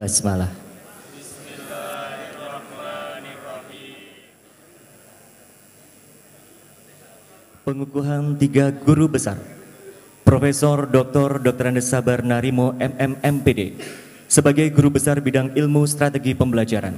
basmalah. Pengukuhan 3 guru besar. Profesor Dr. Andes Sabar Narimo MM MPD sebagai guru besar bidang ilmu strategi pembelajaran.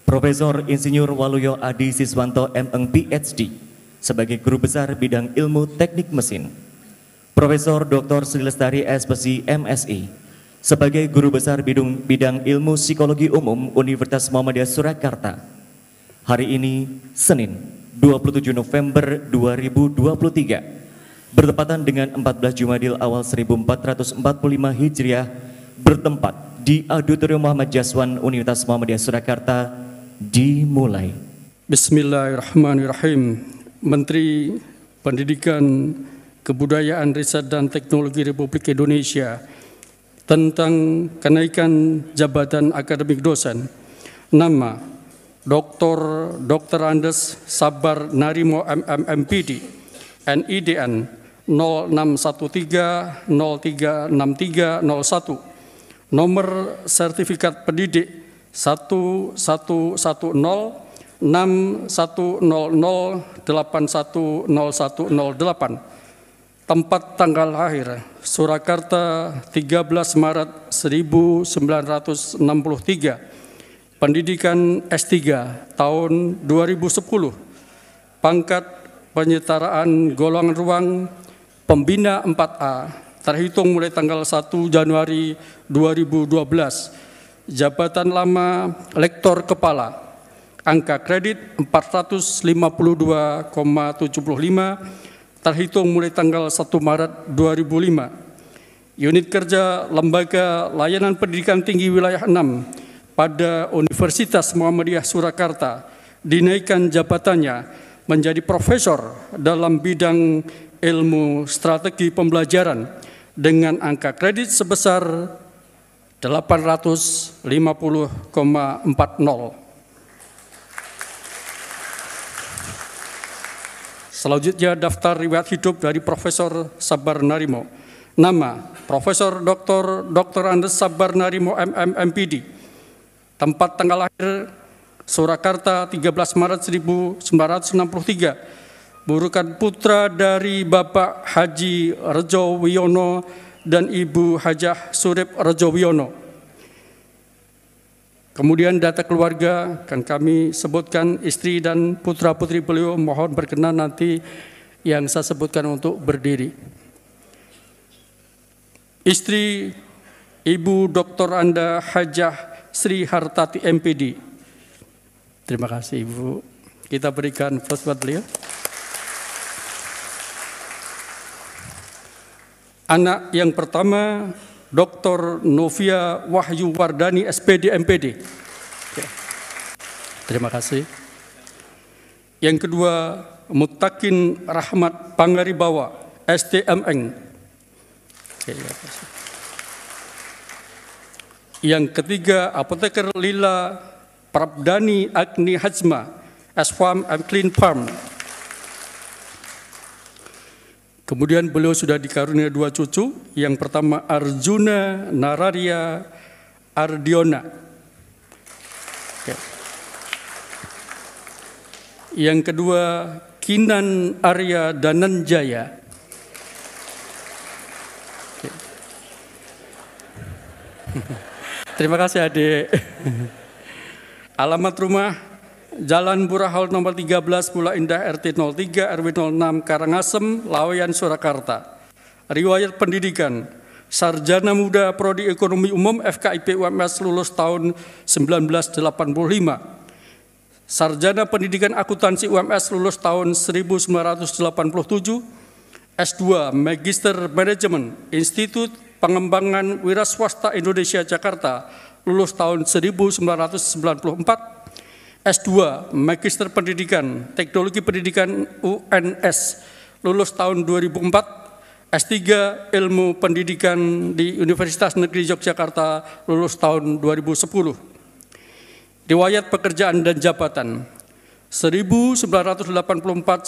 Profesor Insinyur Waluyo Adi Siswanto MM PhD sebagai guru besar bidang ilmu teknik mesin. Profesor Dr. Sri Lestari SPSI MSI sebagai guru besar bidang ilmu psikologi umum Universitas Muhammadiyah Surakarta. Hari ini, Senin, 27 November 2023, bertepatan dengan 14 Jumadil Awal 1445 Hijriah, bertempat di Auditorium Muhammad Jaswan Universitas Muhammadiyah Surakarta, dimulai. Bismillahirrahmanirrahim. Menteri Pendidikan, Kebudayaan, Riset dan Teknologi Republik Indonesia tentang kenaikan jabatan akademik dosen. Nama Dr. Andes Sabar Narimo MM MPD, NIDN 0613036301, nomor sertifikat pendidik 116100810108. Tempat tanggal lahir Surakarta 13 Maret 1963. Pendidikan S3 tahun 2010. Pangkat penyetaraan golongan ruang pembina 4A terhitung mulai tanggal 1 Januari 2012. Jabatan lama lektor kepala. Angka kredit 452,75 terhitung mulai tanggal 1 Maret 2005. Unit kerja Lembaga Layanan Pendidikan Tinggi Wilayah 6 pada Universitas Muhammadiyah Surakarta dinaikkan jabatannya menjadi profesor dalam bidang ilmu strategi pembelajaran dengan angka kredit sebesar 850,40. Selanjutnya daftar riwayat hidup dari Profesor Sabar Narimo. Nama Profesor Dr. Andes Sabar Narimo MM MPD. Tempat tanggal lahir Surakarta 13 Maret 1963. Burukan putra dari Bapak Haji Rejo Wiono dan Ibu Hajah Surip Rejo Wiono. Kemudian data keluarga akan kami sebutkan, istri dan putra-putri beliau mohon berkenan nanti yang saya sebutkan untuk berdiri. Istri Ibu Dr. Anda Hajah Sri Hartati MPD. Terima kasih Ibu. Kita berikan plus buat beliau. Anak yang pertama Dr. Novia Wahyu Wardani SPD MPD. Terima kasih. Yang kedua Mutakin Rahmat Pangaribawa STMN. Yang ketiga Apoteker Lila Prabdani Agni Hajma S-Farm and Clean Farm. Kemudian beliau sudah dikarunia 2 cucu. Yang pertama Arjuna Nararia Ardiona. Yang kedua Kinan Arya Dananjaya. Terima kasih adik. Alamat rumah Jalan Burahal nomor 13, Pulau Indah, RT 03, RW 06, Karangasem, Laweyan, Surakarta. Riwayat pendidikan, Sarjana Muda Prodi Ekonomi Umum FKIP UMS lulus tahun 1985. Sarjana Pendidikan Akuntansi UMS lulus tahun 1987. S2 Magister Manajemen Institut Pengembangan Wiraswasta Indonesia Jakarta lulus tahun 1994. S2 Magister Pendidikan Teknologi Pendidikan UNS lulus tahun 2004. S3 Ilmu Pendidikan di Universitas Negeri Yogyakarta lulus tahun 2010. Riwayat pekerjaan dan jabatan 1984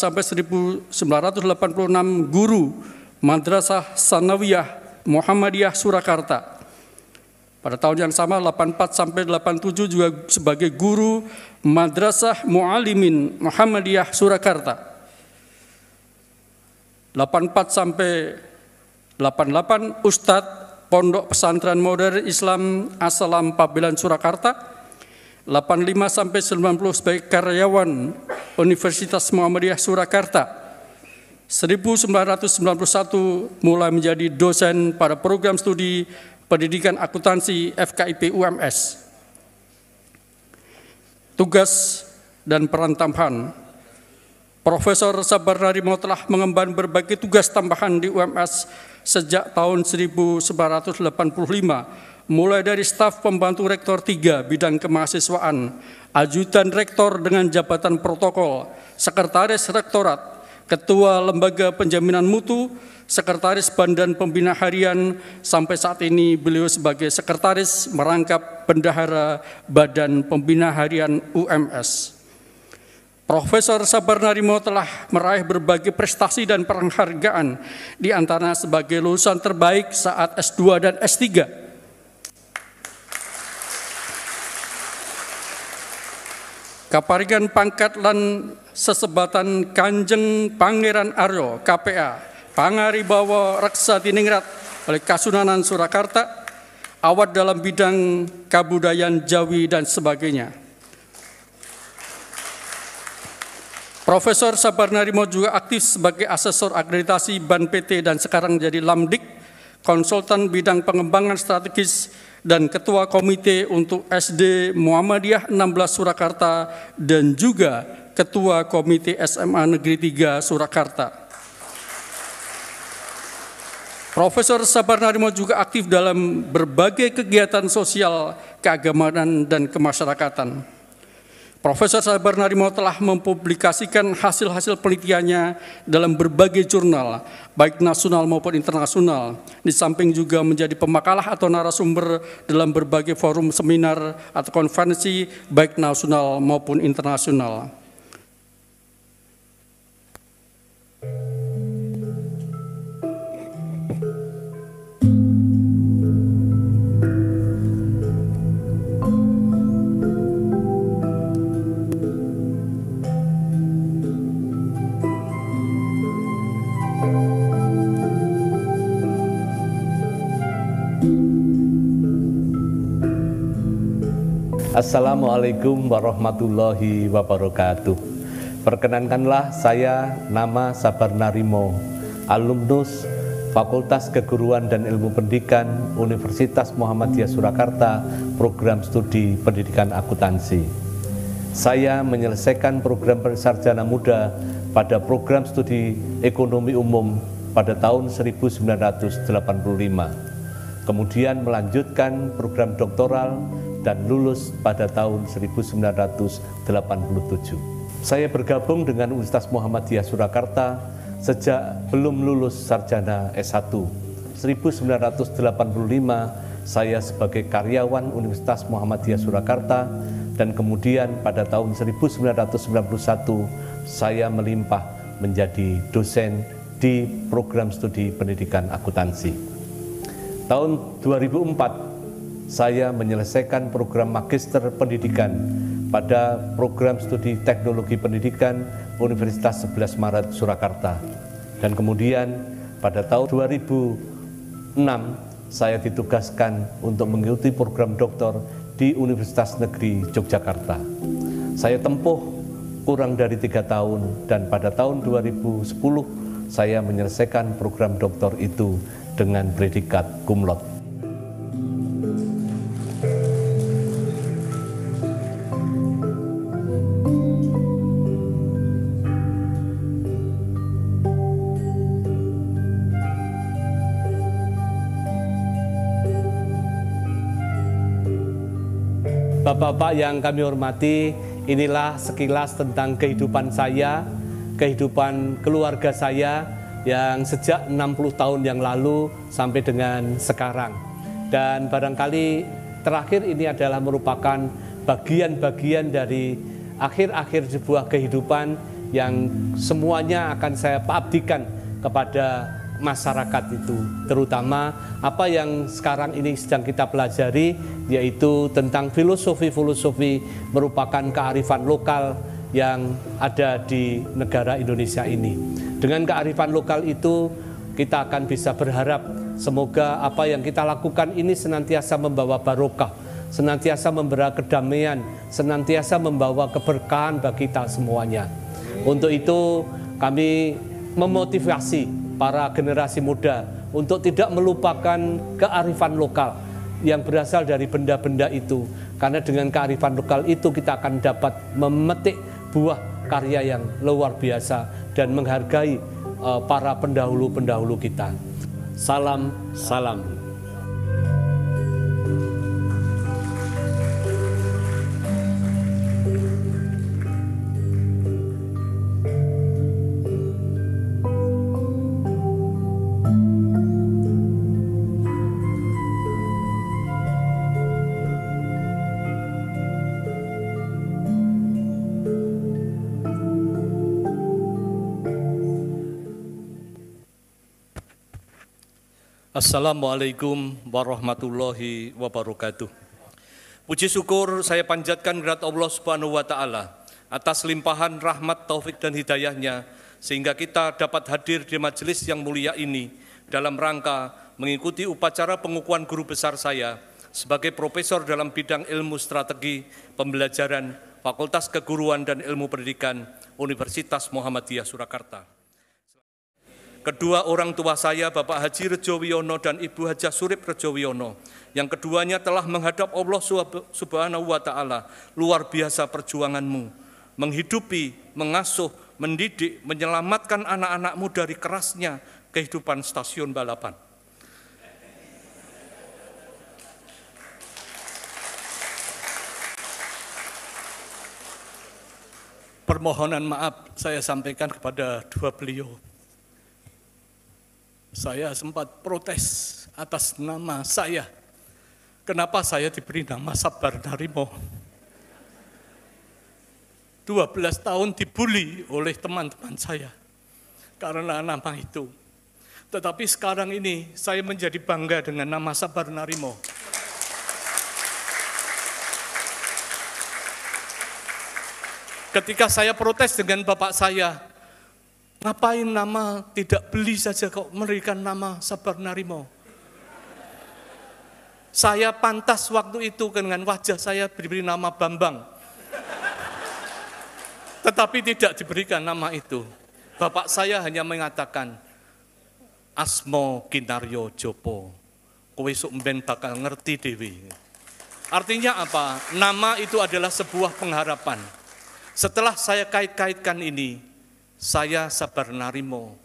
sampai 1986 guru Madrasah Sanawiyah Muhammadiyah Surakarta. Pada tahun yang sama 84 sampai 87 juga sebagai guru Madrasah Mu'alimin Muhammadiyah Surakarta. 84 sampai 88 Ustadz Pondok Pesantren Modern Islam As-Salam Pabelan Surakarta. 85 sampai 90 sebagai karyawan Universitas Muhammadiyah Surakarta. 1991 mulai menjadi dosen pada program studi Pendidikan Akuntansi FKIP UMS. Tugas dan peran tambahan. Profesor Sabar Narimo telah mengemban berbagai tugas tambahan di UMS sejak tahun 1985, mulai dari staf pembantu rektor 3 bidang kemahasiswaan, ajudan rektor dengan jabatan protokol, sekretaris rektorat, ketua lembaga penjaminan mutu, sekretaris Badan Pembina Harian, sampai saat ini beliau sebagai sekretaris merangkap bendahara Badan Pembina Harian UMS. Profesor Sabar Narimo telah meraih berbagai prestasi dan penghargaan, di antaranya sebagai lulusan terbaik saat S2 dan S3. Kaparingan pangkat lan sesebatan Kanjeng Pangeran Aryo KPA Pangaribawa Reksa Tiningrat oleh Kasunanan Surakarta, award dalam bidang kabudayaan Jawi dan sebagainya. Profesor Sabar Narimo juga aktif sebagai asesor akreditasi BAN PT dan sekarang jadi Lamdik, konsultan bidang pengembangan strategis dan ketua komite untuk SD Muhammadiyah 16 Surakarta dan juga ketua komite SMA Negeri 3 Surakarta. Profesor Sabar Narimo juga aktif dalam berbagai kegiatan sosial, keagamaan, dan kemasyarakatan. Profesor Sabar Narimo telah mempublikasikan hasil-hasil penelitiannya dalam berbagai jurnal, baik nasional maupun internasional, di samping juga menjadi pemakalah atau narasumber dalam berbagai forum seminar atau konferensi, baik nasional maupun internasional. Assalamualaikum warahmatullahi wabarakatuh. Perkenankanlah saya, nama Sabar Narimo, alumnus Fakultas Keguruan dan Ilmu Pendidikan Universitas Muhammadiyah Surakarta, program studi Pendidikan Akuntansi. Saya menyelesaikan program Sarjana Muda pada program studi Ekonomi Umum pada tahun 1985. Kemudian melanjutkan program doktoral dan lulus pada tahun 1987. Saya bergabung dengan Universitas Muhammadiyah Surakarta sejak belum lulus sarjana S1. 1985 saya sebagai karyawan Universitas Muhammadiyah Surakarta dan kemudian pada tahun 1991 saya melimpah menjadi dosen di program studi pendidikan akuntansi. Tahun 2004 saya menyelesaikan program magister pendidikan pada program studi teknologi pendidikan Universitas 11 Maret Surakarta. Dan kemudian pada tahun 2006 saya ditugaskan untuk mengikuti program doktor di Universitas Negeri Yogyakarta. Saya tempuh kurang dari 3 tahun dan pada tahun 2010 saya menyelesaikan program doktor itu dengan predikat cum laude. Bapak-bapak yang kami hormati, inilah sekilas tentang kehidupan saya, kehidupan keluarga saya yang sejak 60 tahun yang lalu sampai dengan sekarang. Dan barangkali terakhir ini adalah merupakan bagian-bagian dari akhir-akhir sebuah kehidupan yang semuanya akan saya abdikan kepada masyarakat itu, terutama apa yang sekarang ini sedang kita pelajari, yaitu tentang filosofi merupakan kearifan lokal yang ada di negara Indonesia ini. Dengan kearifan lokal itu kita akan bisa berharap semoga apa yang kita lakukan ini senantiasa membawa barokah, senantiasa membawa kedamaian, senantiasa membawa keberkahan bagi kita semuanya. Untuk itu kami memotivasi para generasi muda untuk tidak melupakan kearifan lokal yang berasal dari benda-benda itu. Karena dengan kearifan lokal itu kita akan dapat memetik buah karya yang luar biasa dan menghargai para pendahulu-pendahulu kita. Salam, salam. Assalamualaikum warahmatullahi wabarakatuh. Puji syukur saya panjatkan kehadirat Allah Subhanahu wa Ta'ala atas limpahan rahmat, taufik dan hidayahnya sehingga kita dapat hadir di majelis yang mulia ini dalam rangka mengikuti upacara pengukuhan guru besar saya sebagai profesor dalam bidang ilmu strategi pembelajaran Fakultas Keguruan dan Ilmu Pendidikan Universitas Muhammadiyah Surakarta. Kedua orang tua saya, Bapak Haji Rejo Wiono dan Ibu Hajah Surip Rejo Wiono, yang keduanya telah menghadap Allah Subhanahu wa Ta'ala. Luar biasa perjuanganmu, menghidupi, mengasuh, mendidik, menyelamatkan anak-anakmu dari kerasnya kehidupan stasiun balapan. Permohonan maaf saya sampaikan kepada dua beliau. Saya sempat protes atas nama saya. Kenapa saya diberi nama Sabar Narimo? 12 tahun dibully oleh teman-teman saya karena nama itu. Tetapi sekarang ini saya menjadi bangga dengan nama Sabar Narimo. Ketika saya protes dengan bapak saya, ngapain nama tidak beli saja kok memberikan nama Sabar Narimo? Saya pantas waktu itu dengan wajah saya diberi nama Bambang. Tetapi tidak diberikan nama itu. Bapak saya hanya mengatakan, Asmo Kinaryo Jopo, kowe sok mben bakal ngerti dewi. Artinya apa? Nama itu adalah sebuah pengharapan. Setelah saya kait-kaitkan ini, saya Sabar Narimo,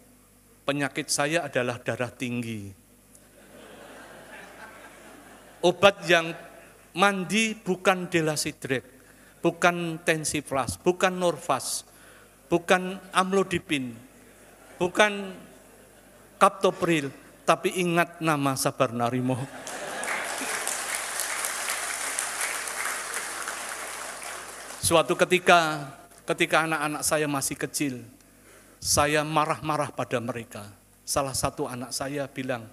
penyakit saya adalah darah tinggi. Obat yang mandi bukan Delasidret, bukan Tensiflas, bukan Norfas, bukan Amlodipin, bukan Captopril, tapi ingat nama Sabar Narimo. Suatu ketika anak-anak saya masih kecil, saya marah-marah pada mereka. Salah satu anak saya bilang,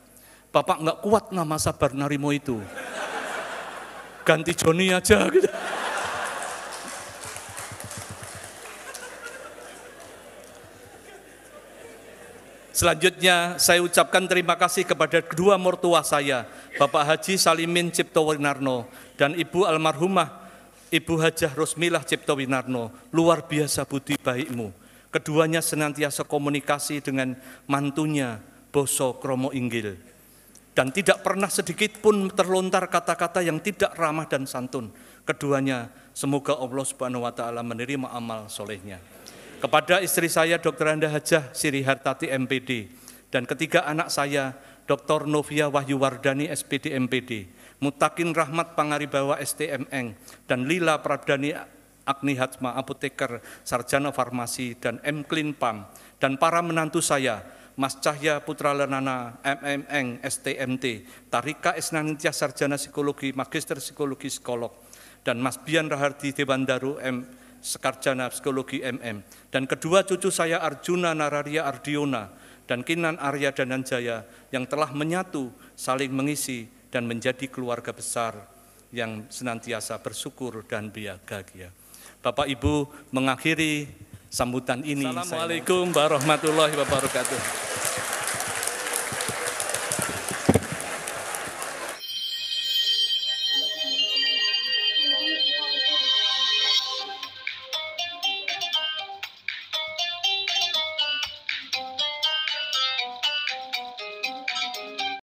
Bapak nggak kuat nama Sabar Narimo itu. Ganti Joni aja gitu. Selanjutnya saya ucapkan terima kasih kepada kedua mertua saya, Bapak Haji Salimin Cipto Winarno dan Ibu almarhumah Ibu Hajah Rosmilah Cipto Winarno. Luar biasa budi baikmu. Keduanya senantiasa komunikasi dengan mantunya, Boso Kromo Inggil. Dan tidak pernah sedikit pun terlontar kata-kata yang tidak ramah dan santun. Keduanya, semoga Allah Subhanahu wa Ta'ala menerima amal solehnya. Kepada istri saya, Dr. Anda Hajah Siri Hartati MPD. Dan ketiga anak saya, Dr. Novia Wahyu Wardani SPD MPD. Mutakin Rahmat Pangaribawa STMN. Dan Lila Pradani Agni Hatma Apoteker Sarjana Farmasi dan M. Klin Pam, dan para menantu saya Mas Cahya Putra Lenana MMN STMT, Tarika Esnanitya Sarjana Psikologi Magister Psikologi Psikolog, dan Mas Bian Rahardi Dewandaru M. Sarjana Psikologi MM, dan kedua cucu saya Arjuna Nararia Ardiona dan Kinan Arya Dananjaya yang telah menyatu, saling mengisi, dan menjadi keluarga besar yang senantiasa bersyukur dan bahagia. Bapak Ibu mengakhiri sambutan ini. Assalamualaikum warahmatullahi wabarakatuh.